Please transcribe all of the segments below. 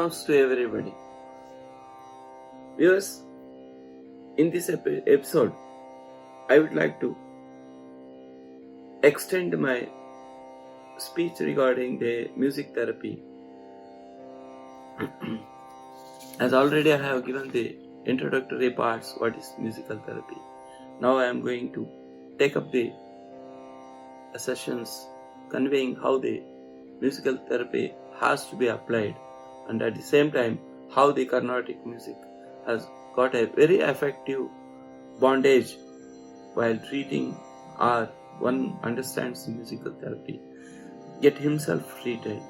belongs to everybody. Viewers, in this episode, I would like to extend my speech regarding the music therapy. As already I have given the introductory parts, what is musical therapy. Now I am going to take up the sessions conveying how the musical therapy has to be applied, and at the same time how the Carnatic music has got a very effective bondage while treating, or one understands musical therapy, get himself treated.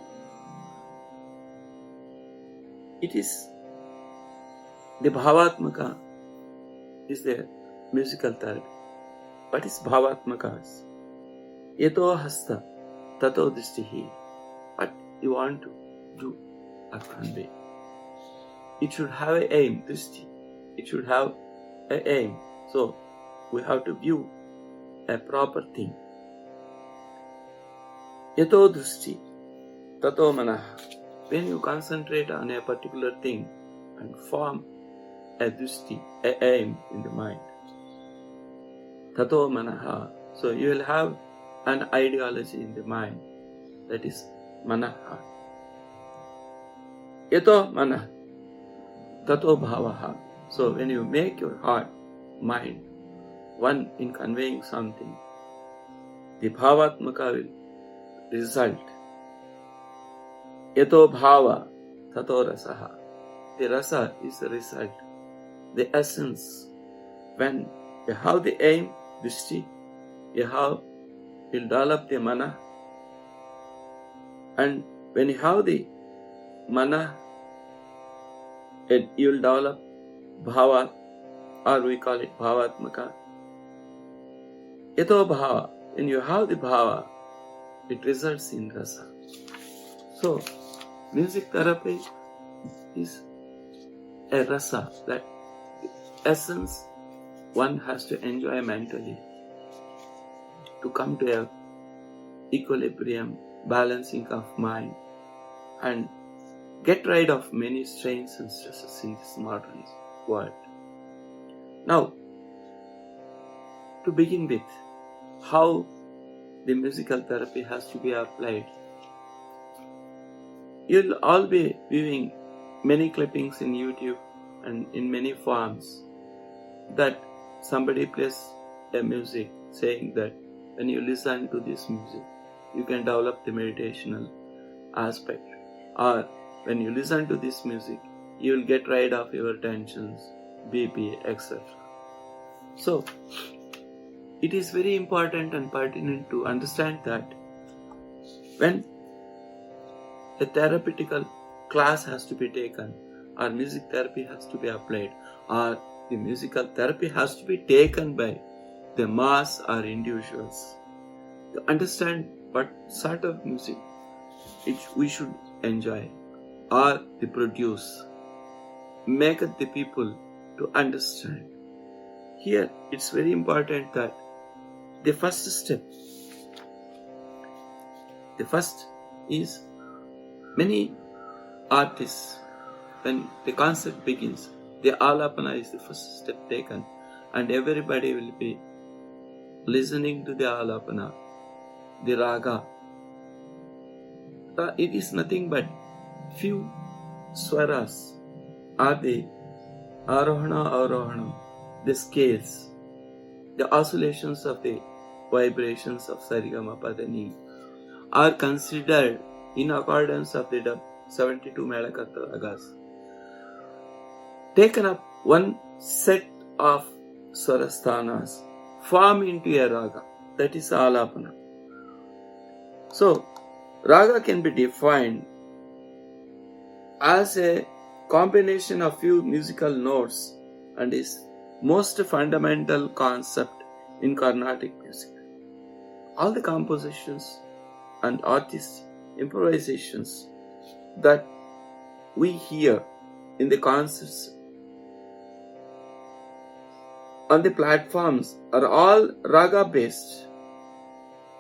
It is the bhavatmaka is the musical therapy. What is bhavatmakas? Yato hasta tato drishtihi. What you want to do or convey. It should have an aim, drishti. It should have an aim. So we have to view a proper thing. Yato drishti tato manah. When you concentrate on a particular thing and form a drishti, an aim in the mind, tato manaha. So you will have an ideology in the mind, that is manaha. Yato manah, tato bhavaha. So when you make your heart, mind, one in conveying something, the bhavatmaka will result. Yato bhava, tato rasaha. The rasa is the result, the essence. When you have the aim, drishti, you'll develop the mana. And when you have the mana, you'll develop bhava, or we call it bhavatmaka. Yato bhava, when you have the bhava, it results in rasa. So, music therapy is a rasa, that essence one has to enjoy mentally to come to a equilibrium, balancing of mind, and get rid of many strains and stresses in this modern world. Now, to begin with, how the musical therapy has to be applied. You'll all be viewing many clippings in YouTube and in many forms that somebody plays a music saying that when you listen to this music, you can develop the meditational aspect, or when you listen to this music, you will get rid of your tensions, BP, etc. So, it is very important and pertinent to understand that when a therapeutical class has to be taken, or music therapy has to be applied, or the musical therapy has to be taken by the mass or individuals, to understand what sort of music we should enjoy or to produce, make the people to understand. Here it's very important that the first step, the first is, many artists, when the concert begins, the alapana is the first step taken, and everybody will be listening to the alapana, the raga. It is nothing but few swaras, are the arohana, arohanam, the scales, the oscillations of the vibrations of sarigama padani are considered in accordance of the 72 Melakarta ragas. Taken up one set of swarasthanas, form into a raga, that is alapana. So, raga can be defined as a combination of few musical notes and is most fundamental concept in Carnatic music. All the compositions and artists' improvisations that we hear in the concerts on the platforms are all raga based.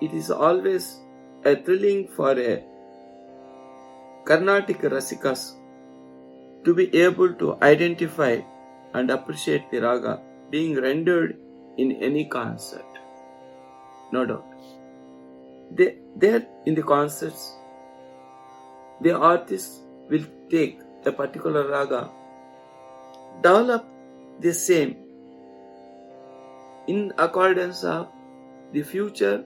It is always a thrilling for a Carnatic Rasikas to be able to identify and appreciate the raga being rendered in any concert. No doubt. There in the concerts, the artist will take a particular raga, develop the same in accordance of the future,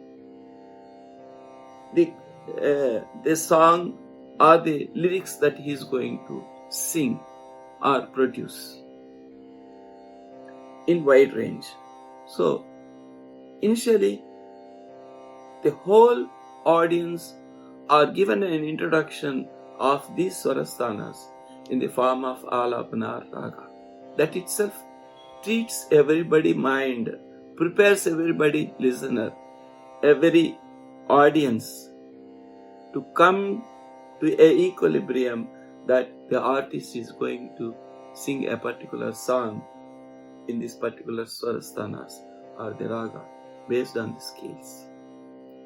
the song or the lyrics that he is going to sing or produce in wide range. So initially the whole audience are given an introduction of these swarasthanas in the form of alapana raga. That itself treats everybody mind, prepares everybody listener, every audience to come to a equilibrium that the artist is going to sing a particular song in this particular swarasthanas or the raga based on the scales.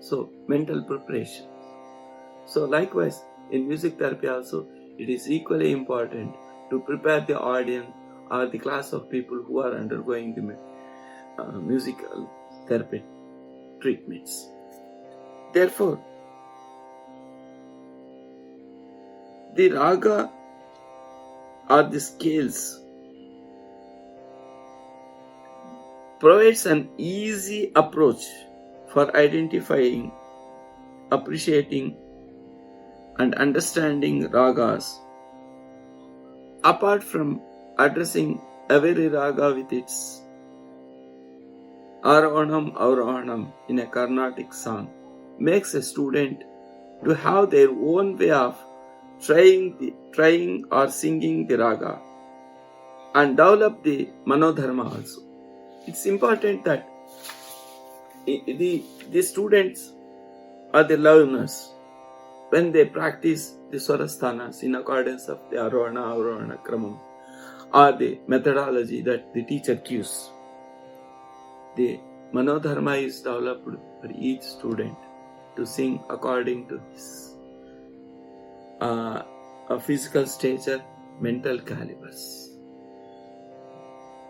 So mental preparation. So likewise in music therapy also it is equally important to prepare the audience or the class of people who are undergoing the musical therapy treatments. Therefore, the raga or the scales provides an easy approach for identifying, appreciating and understanding ragas, apart from addressing every raga with its arohanam in a Carnatic song, makes a student to have their own way of trying or singing the raga and develop the manodharma also. It's important that the students or the learners, when they practice the swarasthanas in accordance of the arohana kramam or the methodology that the teacher gives, the manodharma is developed for each student to sing according to his physical stature, mental calibres.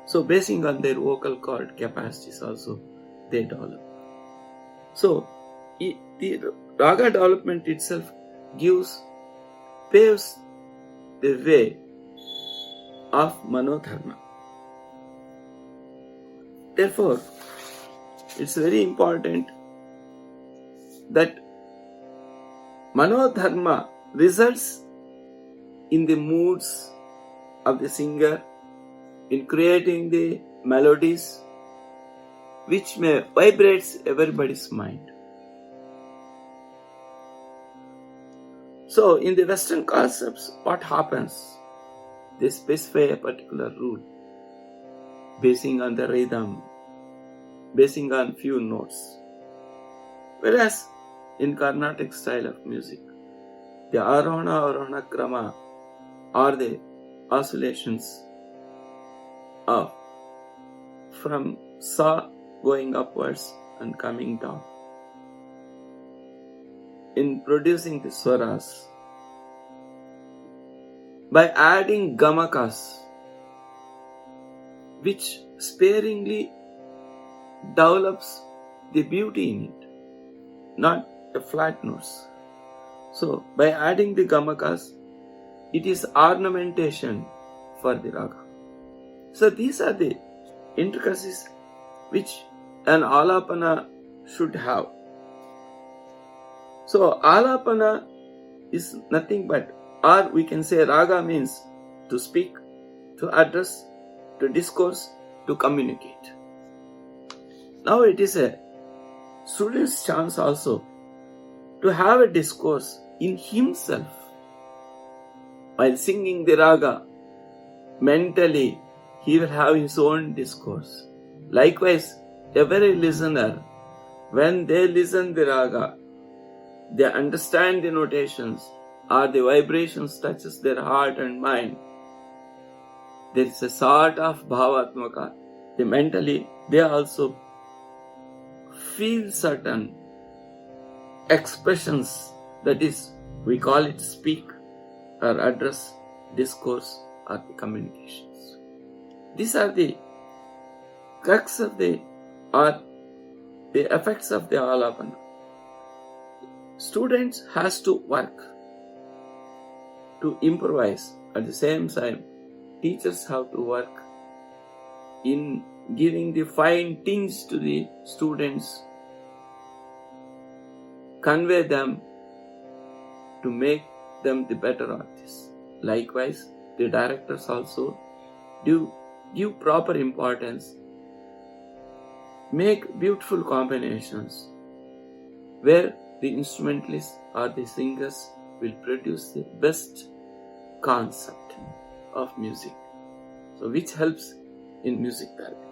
So basing on their vocal cord capacities also they develop. So the raga development itself paves the way of manodharma. Therefore, it's very important that manodharma results in the moods of the singer, in creating the melodies which may vibrate everybody's mind. So in the Western concepts, what happens? They specify a particular rule basing on the rhythm, basing on few notes. Whereas in Carnatic style of music, the arohana krama are the oscillations of from sa going upwards and coming down. In producing the swaras, by adding gamakas, which sparingly develops the beauty in it, not the flat notes. So, by adding the gamakas, it is ornamentation for the raga. So, these are the intricacies which an alapana should have. So, alapana is nothing but, or we can say raga means to speak, to address, to discourse, to communicate. Now it is a student's chance also to have a discourse in himself while singing the raga. Mentally, he will have his own discourse. Likewise, every listener, when they listen the raga, they understand the notations or the vibrations touches their heart and mind. There is a sort of bhavatmaka. Mentally, they also feel certain expressions, that is, we call it speak or address, discourse or the communications. These are the crux of the effects of the alapana. Students has to work to improvise. At the same time, teachers have to work in giving the fine things to the students, convey them to make them the better artists. Likewise, the directors also give proper importance, make beautiful combinations where the instrumentalists or the singers will produce the best concept of music, so which helps in music therapy.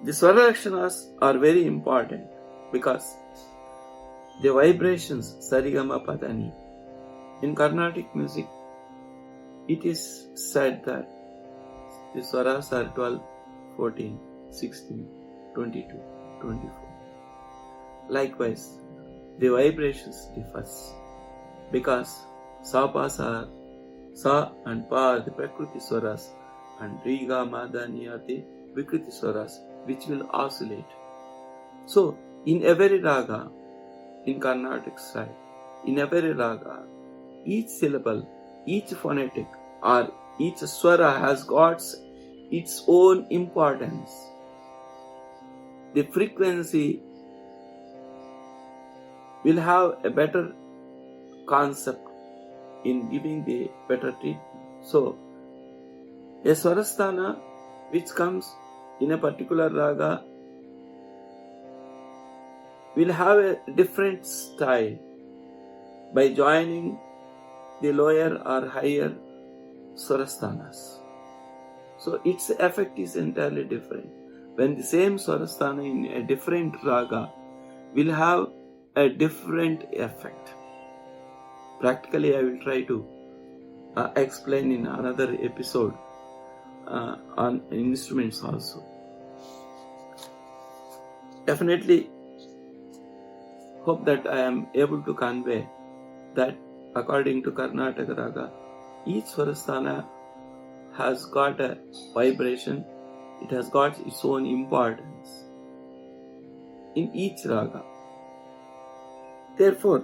The swara lakshanas are very important because the vibrations sarigama padani. In Carnatic music, it is said that the swaras are 12, 14, 16, 22, 24. Likewise, the vibrations differs because sa and pa are the prakriti swaras and riga madani are the vikriti swaras which will oscillate. So, in every raga, in Carnatic style, in every raga, each syllable, each phonetic or each swara has got its own importance. The frequency will have a better concept in giving the better treatment. So, a swarasthana which comes in a particular raga will have a different style by joining the lower or higher swarasthanas. So its effect is entirely different. When the same swarasthana in a different raga will have a different effect. Practically, I will try to explain in another episode on instruments also. Definitely hope that I am able to convey that according to Karnataka raga, each swarasthana has got a vibration, it has got its own importance in each raga. Therefore,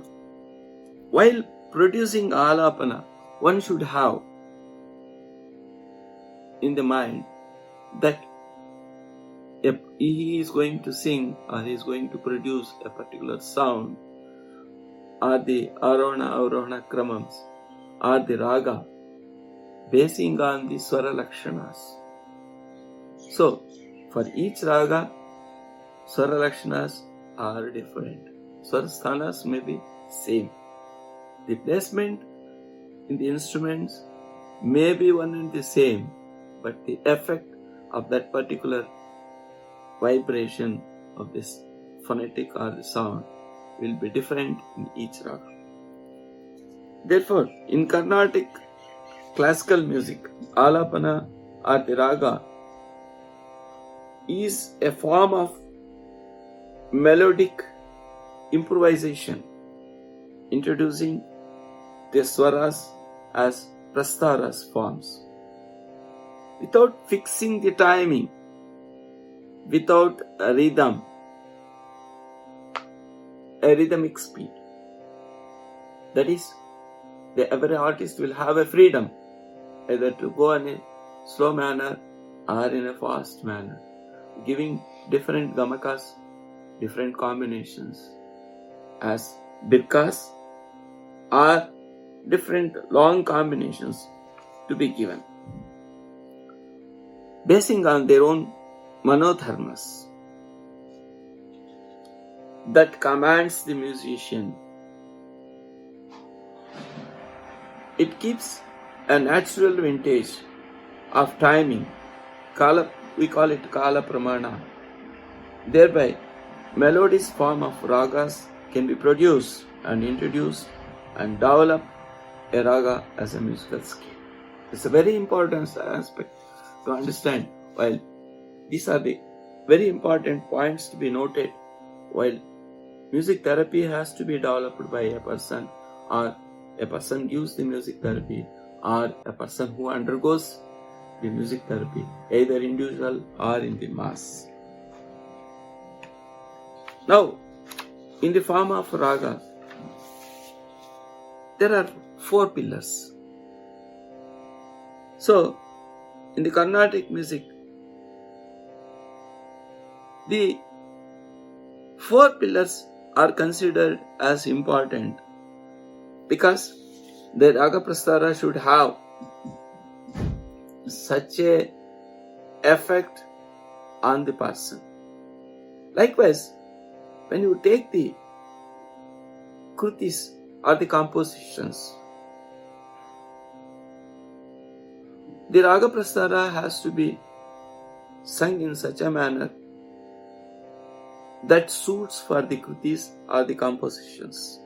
while producing alapana, one should have in the mind that if he is going to sing or he is going to produce a particular sound, or the arohana avrohana kramams, or the raga, basing on the swara lakshanas. So, for each raga, swara lakshanas are different. Swarasthanas may be same. The placement in the instruments may be one and the same, but the effect of that particular vibration of this phonetic or the sound will be different in each raga. Therefore, in Carnatic classical music, alapana or the raga is a form of melodic improvisation, introducing the swaras as prastaras forms, without fixing the timing, without a rhythm, a rhythmic speed. That is, every artist will have a freedom either to go in a slow manner or in a fast manner, giving different gamakas, different combinations as birkas or different long combinations to be given, basing on their own manodharmas that commands the musician. It keeps a natural vintage of timing. We call it kala pramana. Thereby, melodious form of ragas can be produced and introduced and develop a raga as a musical scale. It's a very important aspect to understand. While these are the very important points to be noted, while music therapy has to be developed by a person, or a person gives the music therapy, or a person who undergoes the music therapy, either individual or in the mass. Now, in the form of raga, there are 4 pillars. So, in the Carnatic music, the 4 pillars are considered as important because the raga prastara should have such a effect on the person. Likewise, when you take the krutis or the compositions, the raga prastara has to be sung in such a manner that suits for the krutis or the compositions.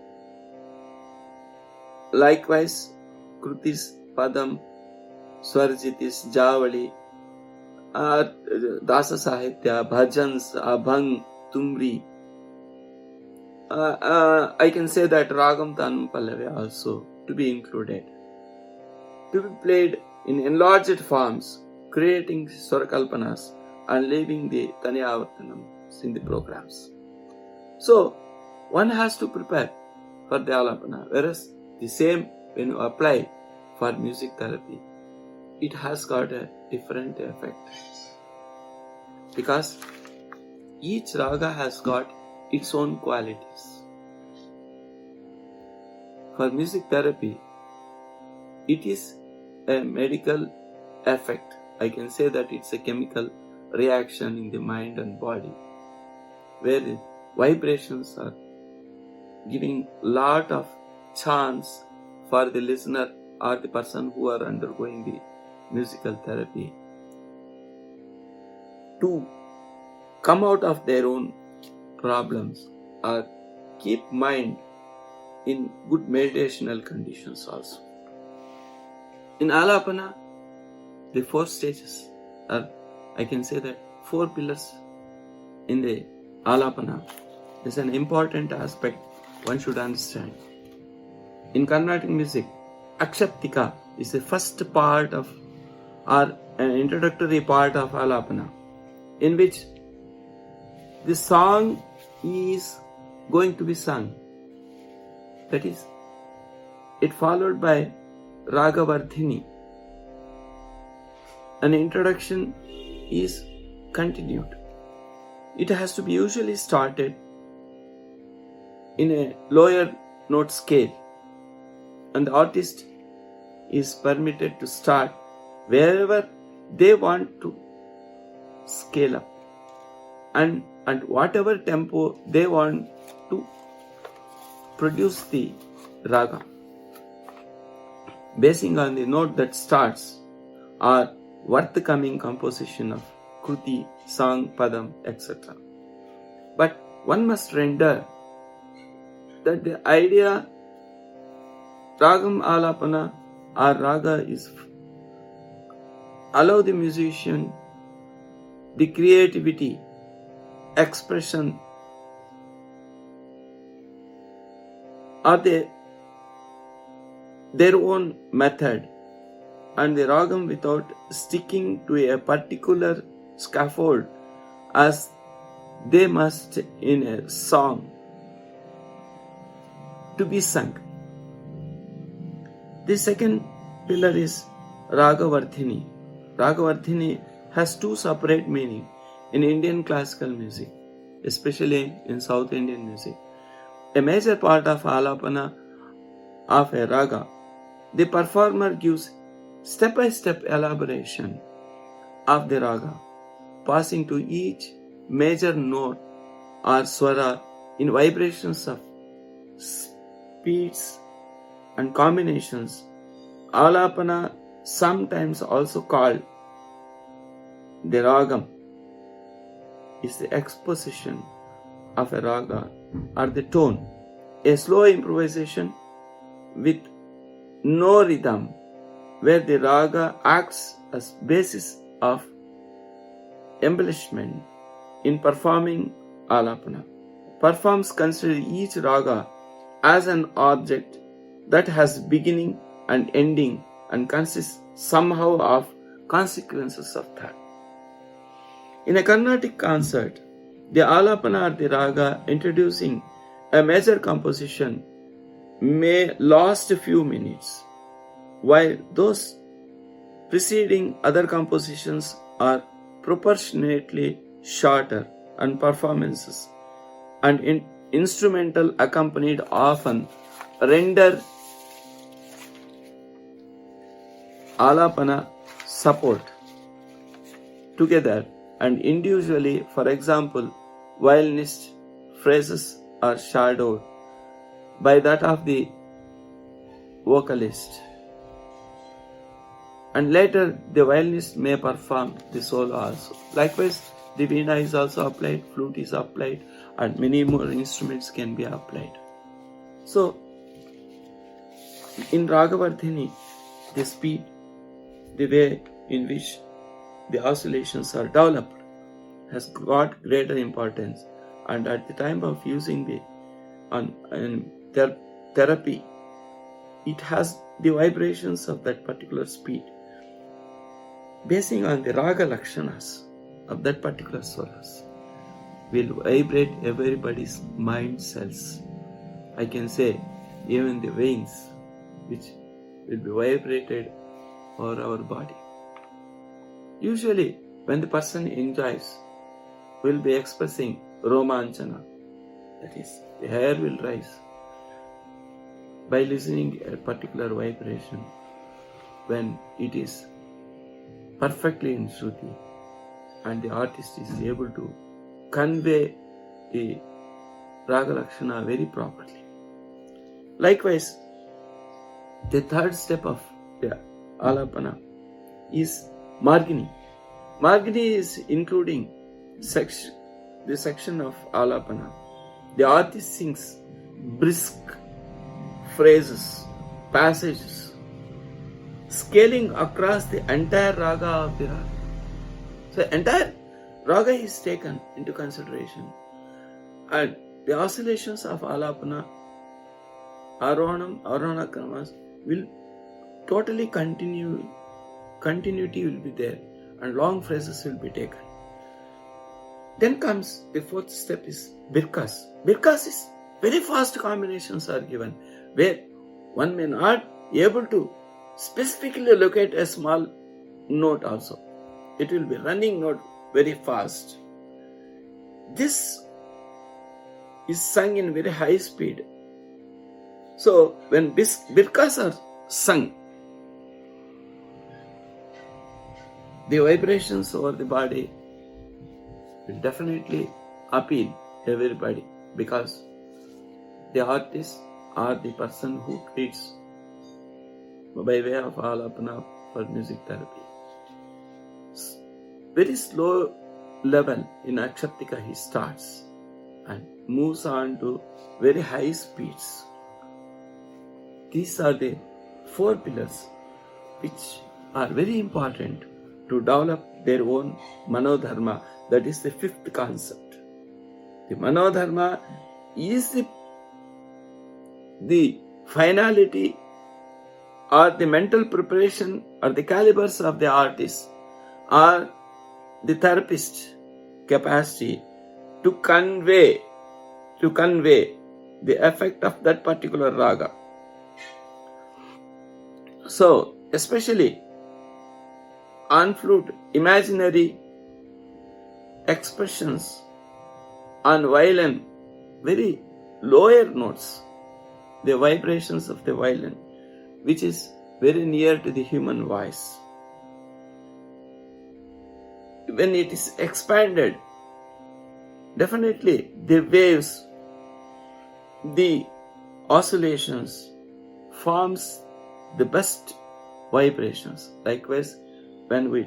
Likewise, krutis, padam, swarjitis, javali, dasa sahitya, bhajans, abhang, tumri. I can say that ragam tanam pallavi also to be included, to be played in enlarged forms, creating swarakalpanas and leaving the taniyavartanams in the programs. So, one has to prepare for the alapana, whereas the same when you apply for music therapy, it has got a different effect because each raga has got its own qualities. For music therapy, it is a medical effect. I can say that it's a chemical reaction in the mind and body, where the vibrations are giving lot of chance for the listener or the person who are undergoing the musical therapy to come out of their own problems or keep mind in good meditational conditions also. In alapana, the 4 stages are, I can say that 4 pillars in the alapana is an important aspect one should understand. In Carnatic music, akshaptika is the first part of or an introductory part of alapana, in which the song is going to be sung. That is, it followed by ragavardhini. An introduction is continued. It has to be usually started in a lower note scale, and the artist is permitted to start wherever they want to scale up and at whatever tempo they want to produce the raga, basing on the note that starts or worth-coming composition of kruti, song, padam, etc. But one must render that the idea ragam alapana or raga is allow the musician the creativity, expression or their own method, and the ragam without sticking to a particular scaffold as they must in a song to be sung. The second pillar is ragavardhini. Ragavardhini has 2 separate meanings in Indian classical music, especially in South Indian music. A major part of alapana of a raga, the performer gives step-by-step elaboration of the raga, passing to each major note or swara in vibrations of speeds and combinations. Alapana, sometimes also called the ragam, is the exposition of a raga or the tone, a slow improvisation with no rhythm, where the raga acts as basis of embellishment in performing alapana. Performers consider each raga as an object that has beginning and ending and consists somehow of consequences of that. In a Carnatic concert, the alapana or the raga introducing a major composition may last a few minutes, while those preceding other compositions are proportionately shorter, and performances and instrumental accompanied often render alapana support together and individually. For example, violinist phrases are shadowed by that of the vocalist, and later the violinist may perform the solo also. Likewise, the veena is also applied, flute is applied, and many more instruments can be applied. So, in Ragavardhini, the speed, the way in which the oscillations are developed has got greater importance, and at the time of using the therapy, it has the vibrations of that particular speed, basing on the raga lakshanas of that particular swaras, will vibrate everybody's mind cells. I can say even the veins, which will be vibrated over our body. Usually, when the person enjoys, will be expressing romanchana, that is, the hair will rise by listening a particular vibration when it is perfectly in Shruti, and the artist is able to convey the Raga Lakshana very properly. Likewise, the third step of the alapana is margini. Margini is including the section of alapana. The artist sings brisk phrases, passages, scaling across the entire raga of the raga. So entire raga is taken into consideration, and the oscillations of alapana, arohanam, arona kramas will totally continue. Continuity will be there, and long phrases will be taken. Then comes the fourth step is birkas. Birkas is very fast combinations are given, where one may not able to specifically locate a small note also. It will be running note very fast. This is sung in very high speed. So when birkas are sung, the vibrations over the body will definitely appeal everybody, because the artist or the person who treats by way of alapana for music therapy. Very slow level in Akshatika he starts and moves on to very high speeds. These are the four pillars which are very important to develop their own manodharma. That is the fifth concept. The manodharma is the finality or the mental preparation or the calibres of the artist or the therapist capacity to convey the effect of that particular raga. So, especially on flute, imaginary expressions, on violin, very lower notes, the vibrations of the violin, which is very near to the human voice. When it is expanded, definitely the waves, the oscillations forms the best vibrations. Likewise, when we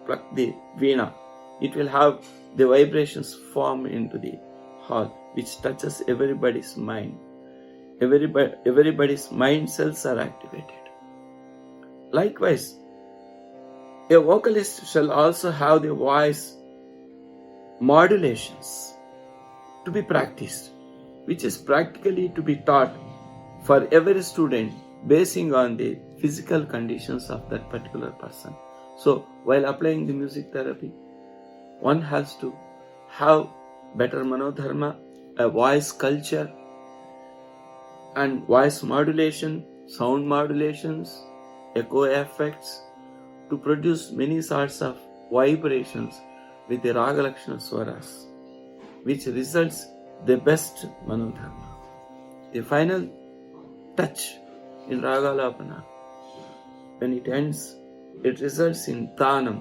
pluck the veena, it will have the vibrations form into the heart, which touches everybody's mind. Everybody's mind cells are activated. Likewise, a vocalist shall also have the voice modulations to be practiced, which is practically to be taught for every student basing on the physical conditions of that particular person. So while applying the music therapy, one has to have better manodharma, a voice culture, and voice modulation, sound modulations, echo effects, to produce many sorts of vibrations with the raga lakshana swaras, which results the best manodharma. The final touch in raga alapana, when it ends, it results in tanam.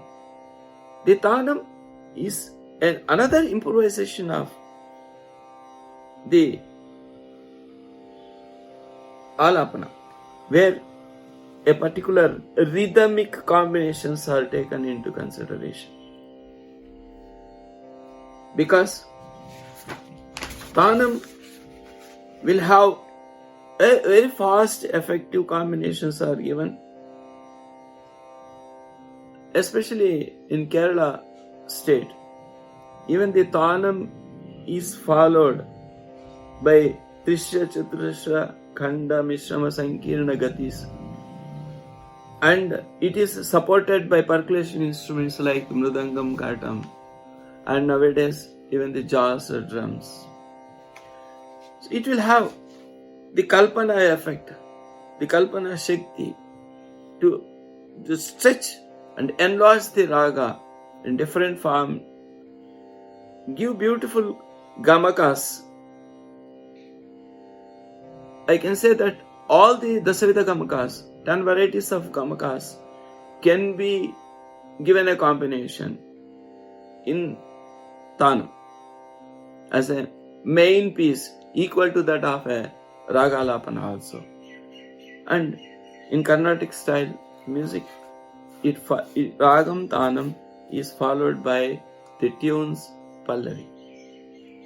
The tanam is another improvisation of the alapana, where a particular rhythmic combinations are taken into consideration. Because tanam will have a very fast, effective combinations are given, especially in Kerala state. Even the tanam is followed by Trishya, Chaturashra, Khanda, Mishrama, Sankirna, Gatis, and it is supported by percussion instruments like Mridangam, Katam, and nowadays even the jazz or drums. So it will have the Kalpana effect, the Kalpana Shakti to stretch and enlarge the raga in different form, give beautiful gamakas. I can say that all the Dasavidha gamakas, 10 varieties of gamakas, can be given a combination in Tanam as a main piece equal to that of a raga alapana also. And in Carnatic style music, ragam tanam is followed by the tunes pallavi.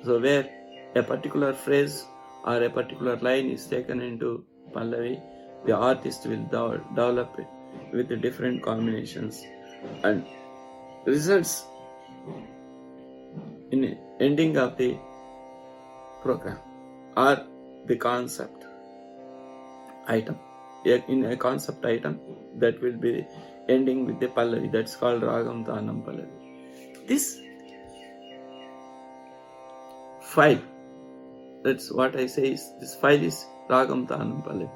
So where a particular phrase or a particular line is taken into pallavi, the artist will develop it with the different combinations and results in ending of the program or the concept item. In a concept item, that will be ending with the pallavi. That's called ragam tanam pallavi. This file, that's what I say is, this file is ragam tanam pallavi.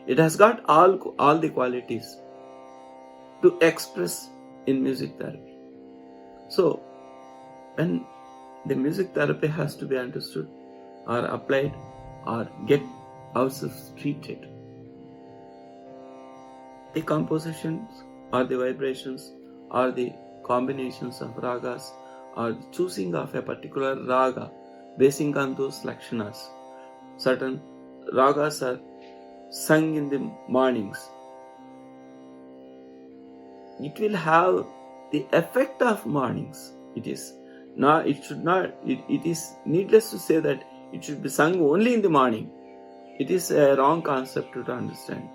It has got all the qualities to express in music therapy. So when the music therapy has to be understood or applied or get ourselves treated, the compositions or the vibrations or the combinations of ragas or the choosing of a particular raga basing on those lakshanas. Certain ragas are sung in the mornings. It will have the effect of mornings. It is needless to say that it should be sung only in the morning. It is a wrong concept to understand.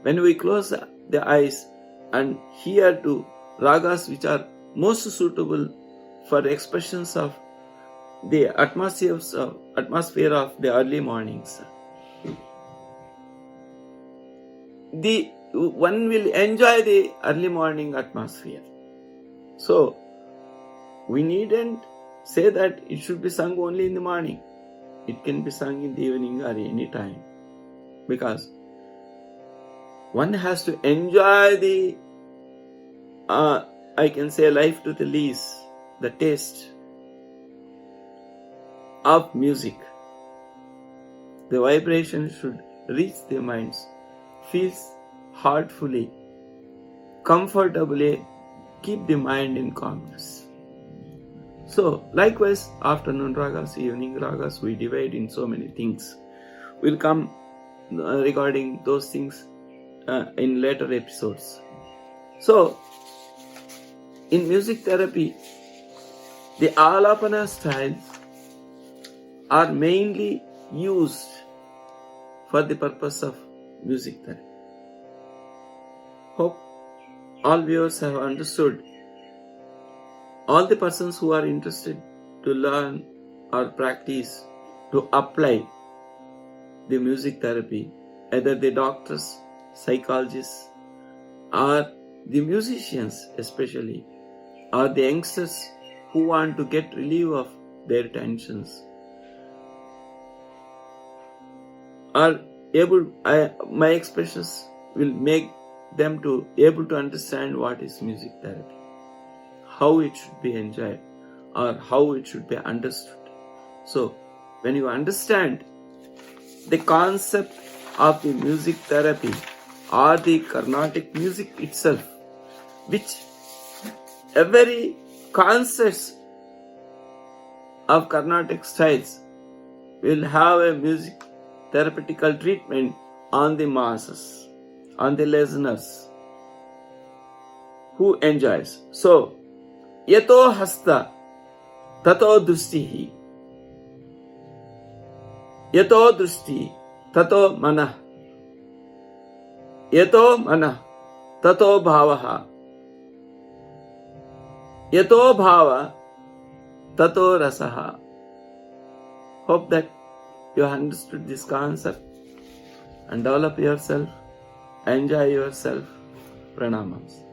When we close the eyes and hear to ragas which are most suitable for expressions of the atmosphere of the early mornings, one will enjoy the early morning atmosphere. So we needn't say that it should be sung only in the morning. It can be sung in the evening or any time, because one has to enjoy the I can say life to the least, the taste of music. The vibration should reach their minds, feels heartfully, comfortably, keep the mind in calmness. So likewise, afternoon ragas, evening ragas, we divide in so many things. We'll come regarding those things in later episodes. So in music therapy, the alapana styles are mainly used for the purpose of music therapy. Hope all viewers have understood. All the persons who are interested to learn or practice to apply the music therapy, either the doctors, psychologists, or the musicians especially, or the youngsters who want to get relief of their tensions, are able, my expressions will make them to able to understand what is music therapy, how it should be enjoyed, or how it should be understood. So, when you understand the concept of the music therapy or the Carnatic music itself, which every concept of Carnatic styles will have a music therapeutical treatment on the masses, on the listeners who enjoys. So, yato hasta tato drustihi, yato drusti tato manah, yato manah tato bhavaha, yato bhava tato rasaha. Hope that you have understood this concept and develop yourself, enjoy yourself. Pranamams.